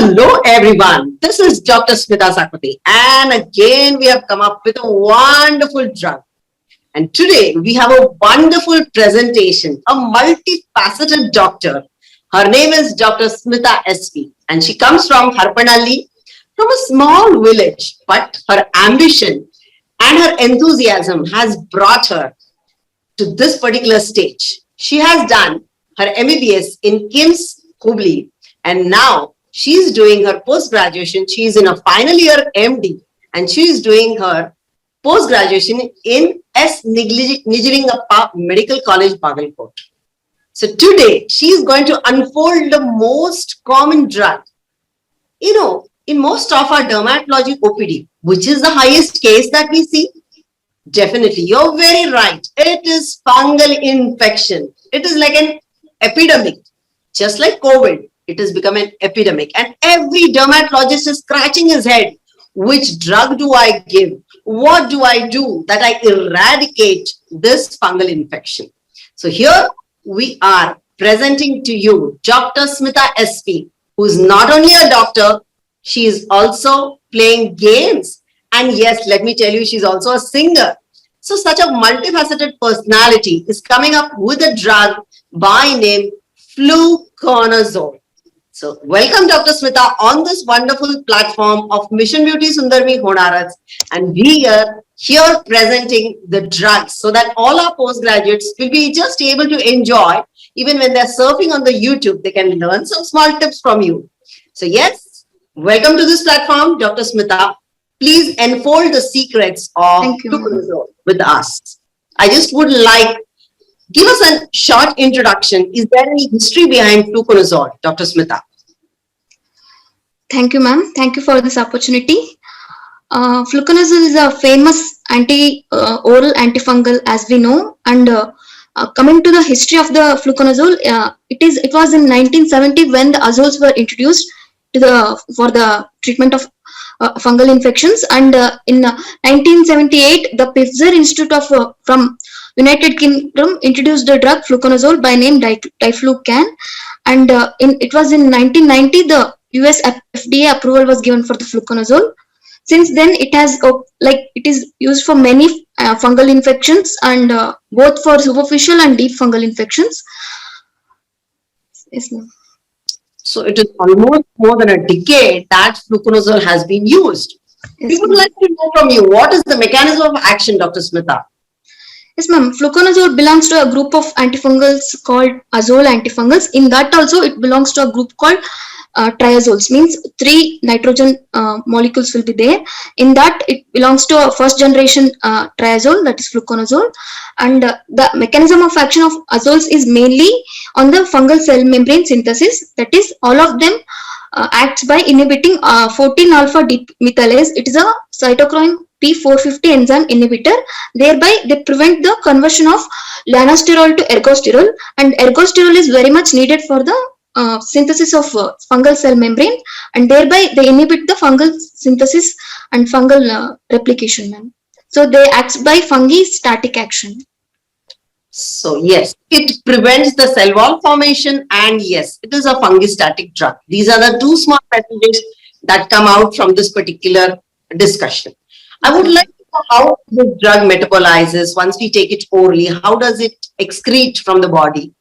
Hello everyone, this is Dr. Smita Sakwati, and again we have come up with a wonderful drug. And today we have a wonderful presentation, a multifaceted doctor. Her name is Dr. Smita SP, and she comes from Harpanalli, from a small village, but her ambition and her enthusiasm has brought her to this particular stage. She has done her MBBS in KIMS Hubli, and now she is doing her post graduation. She is in a final year MD, and she is doing her post graduation in S. Nijalingappa Medical College, Bagalkot. So today she is going to unfold the most common drug. You know, in most of our dermatology OPD, which is the highest case that we see, definitely, you're very right. It is fungal infection. It is like an epidemic, just like COVID. It has become an epidemic, and every dermatologist is scratching his head. Which drug do I give? What do I do that I eradicate this fungal infection? So here we are presenting to you Dr. Smita SP, who is not only a doctor, she is also playing games. And yes, let me tell you, she's also a singer. So such a multifaceted personality is coming up with a drug by name fluconazole. So welcome Dr. Smita on this wonderful platform of Mission Beauty Sundarmi Honarats, and we are here presenting the drugs so that all our postgraduates will be just able to enjoy. Even when they're surfing on the YouTube, they can learn some small tips from you. So yes, welcome to this platform, Dr. Smita. Please unfold the secrets of fluconazole with us. I just would like, give us a short introduction. Is there any history behind fluconazole, Dr. Smita? Thank you, ma'am. Thank you for this opportunity. Fluconazole is a famous oral antifungal, as we know. And coming to the history of the fluconazole, it was in 1970 when the azoles were introduced for the treatment of fungal infections. And in 1978, the Pfizer Institute from United Kingdom introduced the drug fluconazole by name diflucan. And it was in 1990 the US FDA approval was given for the fluconazole. Since then, it is used for many fungal infections, and both for superficial and deep fungal infections. Yes, ma'am. So it is almost more than a decade that fluconazole has been used. Yes, we would like to know from you, what is the mechanism of action, Dr. Smita? Yes, ma'am. Fluconazole belongs to a group of antifungals called azole antifungals. In that also, it belongs to a group called triazoles, means 3 nitrogen molecules will be there. In that, it belongs to a first generation triazole, that is fluconazole. And the mechanism of action of azoles is mainly on the fungal cell membrane synthesis. That is, all of them acts by inhibiting 14 alpha demethylase. It is a cytochrome P450 enzyme inhibitor. Thereby, they prevent the conversion of lanosterol to ergosterol, and ergosterol is very much needed for the synthesis of fungal cell membrane, and thereby they inhibit the fungal synthesis and fungal replication. So they act by fungi static action. So yes, it prevents the cell wall formation, and yes, it is a fungistatic drug. These are the 2 small messages that come out from this particular discussion. I would like to know how the drug metabolizes once we take it orally. How does it excrete from the body?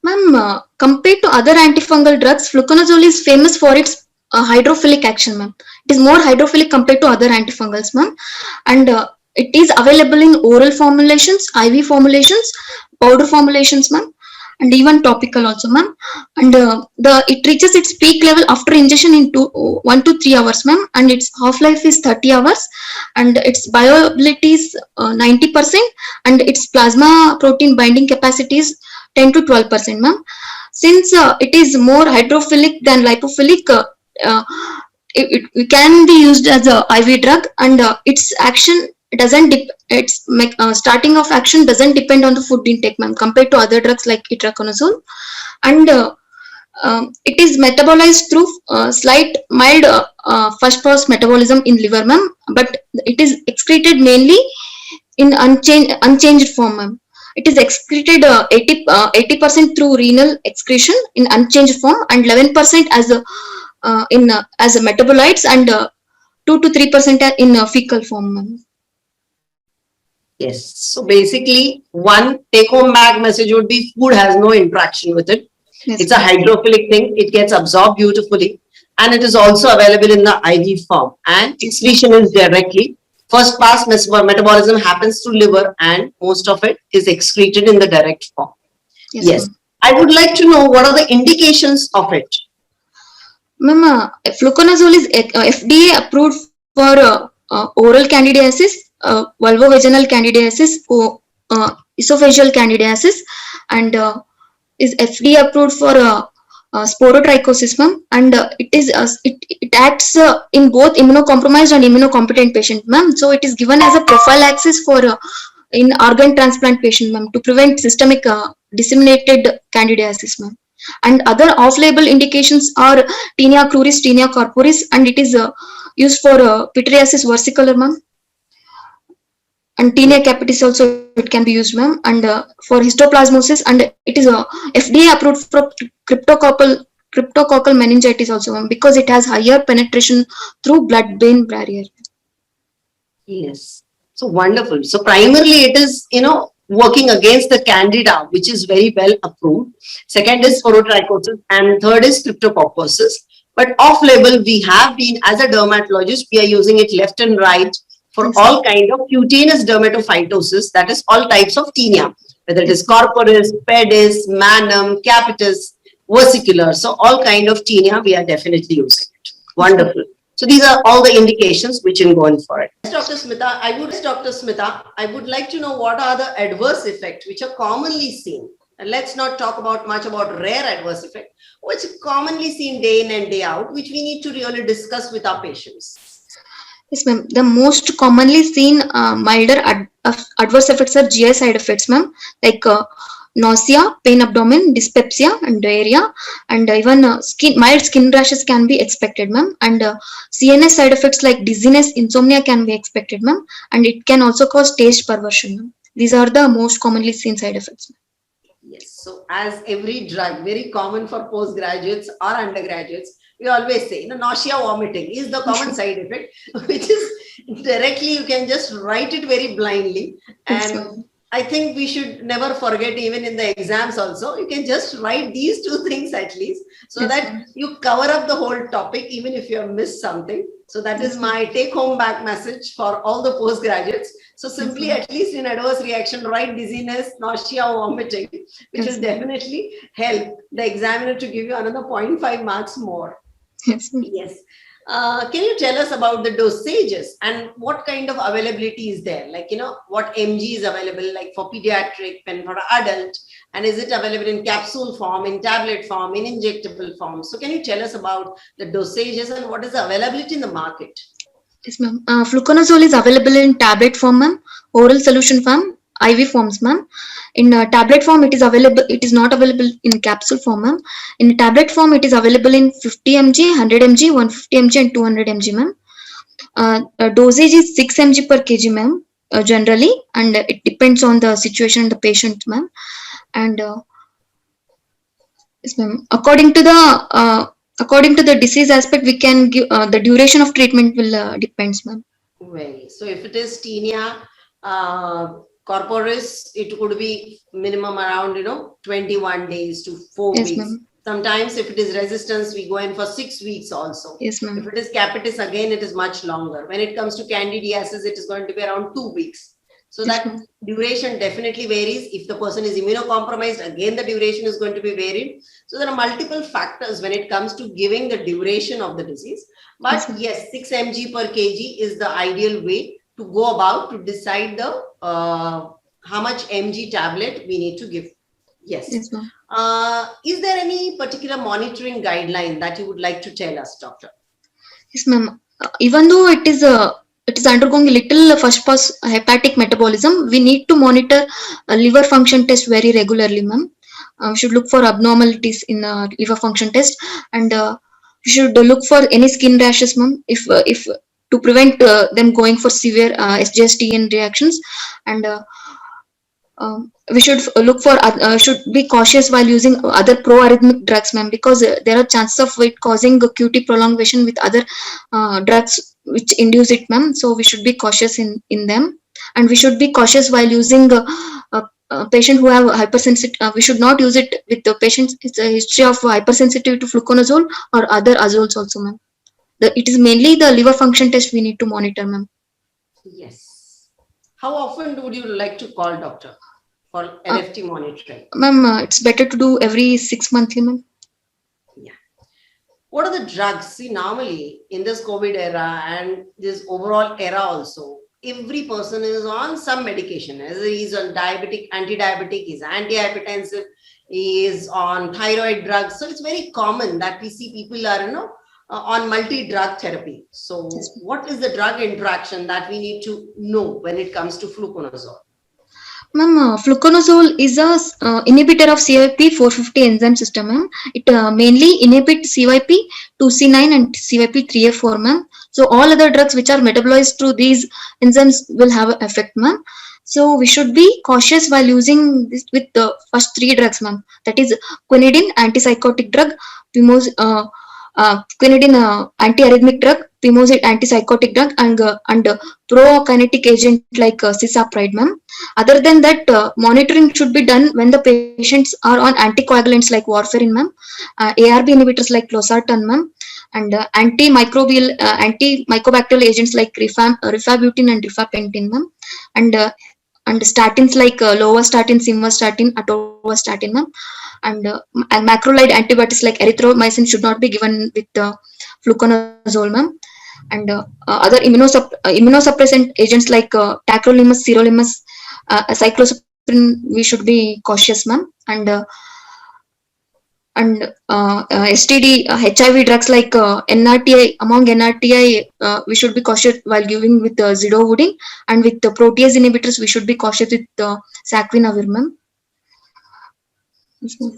Ma'am, compared to other antifungal drugs, fluconazole is famous for its hydrophilic action, ma'am. It is more hydrophilic compared to other antifungals, ma'am. And it is available in oral formulations, IV formulations, powder formulations, ma'am, and even topical also, ma'am. And it reaches its peak level after ingestion in 1 to 3 hours, ma'am. And its half-life is 30 hours, and its bioavailability is 90%, and its plasma protein binding capacity is 10 to 12%, ma'am. Since it is more hydrophilic than lipophilic, it can be used as a IV drug, and its action doesn't starting of action doesn't depend on the food intake, ma'am, compared to other drugs like itraconazole. And it is metabolized through slight mild first pass metabolism in liver, ma'am, but it is excreted mainly in unchanged form, ma'am. It is excreted 80% through renal excretion in unchanged form, and 11% as a in as metabolites, and 2 to 3% in fecal form, ma'am. Yes. So basically, one take-home bag message would be food has no interaction with it. Yes, It's a hydrophilic thing. It gets absorbed beautifully, and it is also available in the IV form. And excretion is directly. First pass metabolism happens through liver, and most of it is excreted in the direct form. yes, Yes. I would like to know what are the indications of it. ma'am. Fluconazole is FDA approved for oral candidiasis, vulvovaginal candidiasis, esophageal candidiasis, and is FDA approved for sporotrichosis, ma'am, and it acts in both immunocompromised and immunocompetent patient, ma'am. So it is given as a prophylaxis for in organ transplant patient, ma'am, to prevent systemic disseminated candidiasis, ma'am. And other off-label indications are Tinea cruris, Tinea corporis, and it is used for pityriasis versicolor, ma'am. And Tinea capitis also it can be used, ma'am, and for histoplasmosis, and it is FDA approved for cryptococcal meningitis also, ma'am, because it has higher penetration through blood-brain barrier. Yes. So wonderful. So primarily it is, working against the candida, which is very well approved. Second is sporotrichosis, and third is cryptococcosis. But off-label, we have been, as a dermatologist, we are using it left and right for Yes. all kind of cutaneous dermatophytosis, that is all types of tinea, whether it is corporis, pedis, manum, capitis, versicolor. So all kind of tinea, we are definitely using it. Wonderful. So these are all the indications which in going for it. Dr. Smita, I would like to know what are the adverse effects which are commonly seen. And let's not talk about much about rare adverse effect, which is commonly seen day in and day out, which we need to really discuss with our patients. Yes, ma'am. The most commonly seen milder adverse effects are GI side effects, ma'am, like nausea, pain abdomen, dyspepsia, and diarrhea, and even mild skin rashes can be expected, ma'am. And CNS side effects like dizziness, insomnia can be expected, ma'am, and it can also cause taste perversion, ma'am. These are the most commonly seen side effects, ma'am. Yes. So as every drug, very common for postgraduates or undergraduates, we always say, nausea, vomiting is the common side effect, which is directly, you can just write it very blindly. Yes, And ma'am. I think we should never forget, even in the exams also, you can just write these two things at least, so Yes, that ma'am. you cover up the whole topic, even if you have missed something. So that is Yes, my take home back message for all the postgraduates. So simply, ma'am. at least in adverse reaction, write dizziness, nausea, vomiting, which Yes, will ma'am. definitely help the examiner to give you another 0.5 marks more. Yes, ma'am. Yes. Can you tell us about the dosages and what kind of availability is there? Like, what mg is available, like for pediatric and for adult, and is it available in capsule form, in tablet form, in injectable form? So can you tell us about the dosages and what is the availability in the market? Yes, ma'am. Fluconazole is available in tablet form, ma'am, oral solution form, IV forms, ma'am. In tablet form, it is available. It is not available in capsule form, ma'am. In tablet form, it is available in 50 mg, 100 mg, 150 mg, and 200 mg, ma'am. Dosage is 6 mg per kg, ma'am, generally, and it depends on the situation and the patient, ma'am. And yes, ma'am. According to the disease aspect, we can give the duration of treatment will depends, ma'am. Well, so if it is tinea corporis, it could be minimum around 21 days to 4 Yes, weeks. ma'am. Sometimes if it is resistance, we go in for 6 weeks also. Yes, If ma'am. it is capitis, again, it is much longer. When it comes to candidiasis, it is going to be around 2 weeks. So Yes, that ma'am. duration definitely varies. If the person is immunocompromised, again, the duration is going to be varied. So there are multiple factors when it comes to giving the duration of the disease. Yes, But ma'am. yes, 6 mg per kg is the ideal way to go about to decide the how much mg tablet we need to give. Yes. Yes, ma'am. Is there any particular monitoring guideline that you would like to tell us, doctor? Yes, ma'am. Even though it is undergoing a little first pass hepatic metabolism, we need to monitor liver function test very regularly, ma'am. We should look for abnormalities in liver function test, and we should look for any skin rashes, ma'am. If to prevent them going for severe SGSTN reactions, and we should look for should be cautious while using other pro-arrhythmic drugs, ma'am, because there are chances of it causing a QT prolongation with other drugs which induce it, ma'am. So we should be cautious in them, and we should be cautious while using patient who have hypersensitive. We should not use it with the patients. It's a history of hypersensitivity to fluconazole or other azoles also, ma'am. It is mainly the liver function test we need to monitor, ma'am. Yes. How often would you like to call doctor for LFT monitoring? Ma'am, it's better to do every 6 monthly, ma'am. Yeah. What are the drugs? See, normally in this COVID era and this overall era also, every person is on some medication. He's on diabetic, anti-diabetic, he's antihypertensive, he is on thyroid drugs. So it's very common that we see people are, on multi-drug therapy. So what is the drug interaction that we need to know when it comes to fluconazole? Ma'am, fluconazole is a inhibitor of CYP450 enzyme system, ma'am. It mainly inhibits CYP2C9 and CYP3A4, ma'am. So all other drugs which are metabolized through these enzymes will have an effect, ma'am. So we should be cautious while using this with the first 3 drugs, ma'am. That is quinidine, antipsychotic drug, quinidine, antiarrhythmic drug, pimozid, antipsychotic drug, and prokinetic agent like cisapride, ma'am. Other than that, monitoring should be done when the patients are on anticoagulants like warfarin, ma'am, ARB inhibitors like losartan, ma'am, and antimicrobacterial agents like rifabutin and rifapentin, ma'am, and statins like lovastatin, simvastatin, atorvastatin, ma'am, and macrolide antibiotics like erythromycin should not be given with fluconazole, ma'am, and other immunosuppressant agents like tacrolimus, sirolimus, cyclosporin, we should be cautious, ma'am, and STD, HIV drugs like NRTI. Among NRTI, we should be cautious while giving with zidovudine, and with the protease inhibitors, we should be cautious with saquinavir, ma'am.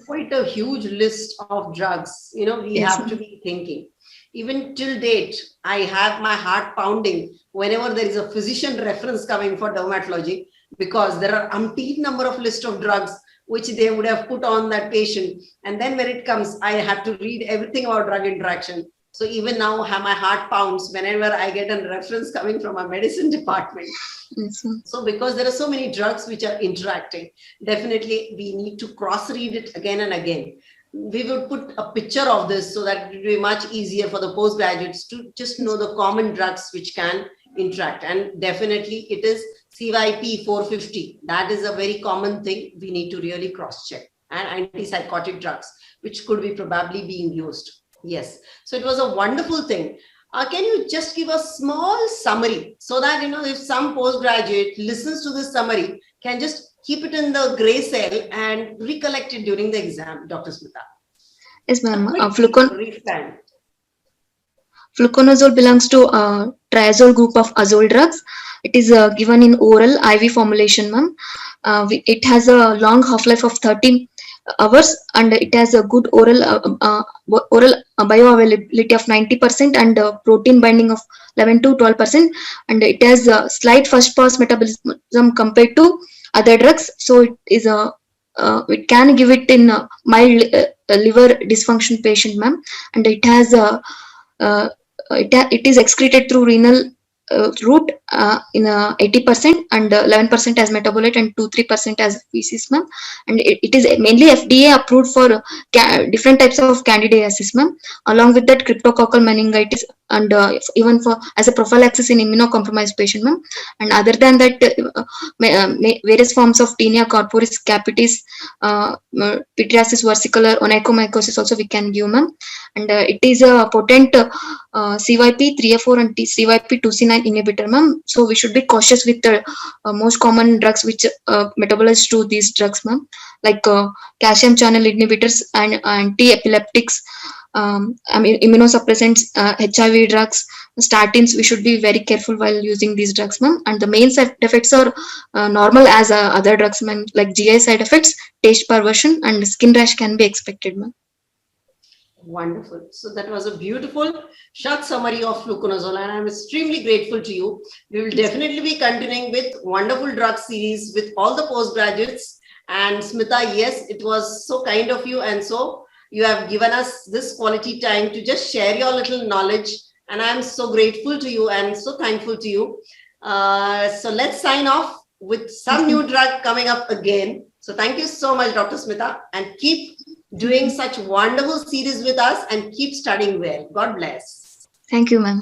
Quite a huge list of drugs, we Yes, have ma'am. to be thinking. Even till date, I have my heart pounding whenever there is a physician reference coming for dermatology, because there are umpteen number of list of drugs which they would have put on that patient. And then when it comes, I have to read everything about drug interaction. So even now, my heart pounds whenever I get a reference coming from a medicine department. Yes, ma'am. So because there are so many drugs which are interacting, definitely we need to cross-read it again and again. We would put a picture of this so that it will be much easier for the postgraduates to just know the common drugs which can interact. And definitely it is CYP450. That is a very common thing we need to really cross-check. And antipsychotic drugs, which could be probably being used. Yes. So it was a wonderful thing. Can you just give a small summary so that, if some postgraduate listens to this summary, can just keep it in the gray cell and recollect it during the exam, Dr. Smita? Yes, ma'am. Brief time. Fluconazole belongs to triazole group of azole drugs. It is given in oral IV formulation, ma'am. It has a long half-life of 30 hours, and it has a good oral bioavailability of 90% and protein binding of 11 to 12%, and it has a slight first pass metabolism compared to other drugs. So it is a it can give it in a mild liver dysfunction patient, ma'am, and it has a it is excreted through renal route in 80% and 11% as metabolite and 2-3% as feces, ma'am, and it is mainly FDA approved for different types of candidiasis, ma'am, along with that cryptococcal meningitis, and even for as a prophylaxis in immunocompromised patient, ma'am, and other than that various forms of tinea corporis capitis, pityriasis versicolor, onychomycosis also we can give, ma'am, and it is a potent CYP3A4 and CYP2C9 inhibitor, ma'am. So we should be cautious with the most common drugs which metabolize through these drugs, ma'am, like calcium channel inhibitors and anti-epileptics, immunosuppressants, HIV drugs, statins. We should be very careful while using these drugs, ma'am. And the main side effects are normal as other drugs, ma'am, like GI side effects, taste perversion, and skin rash can be expected, ma'am. Wonderful. So that was a beautiful short summary of fluconazole, and I'm extremely grateful to you. We will definitely be continuing with wonderful drug series with all the postgraduates. And Smita, yes, it was so kind of you, and so you have given us this quality time to just share your little knowledge. And I'm so grateful to you and so thankful to you. So let's sign off with some new drug coming up again. So thank you so much, Dr. Smita, and keep doing such wonderful series with us and keep studying well. God bless. Thank you, ma'am.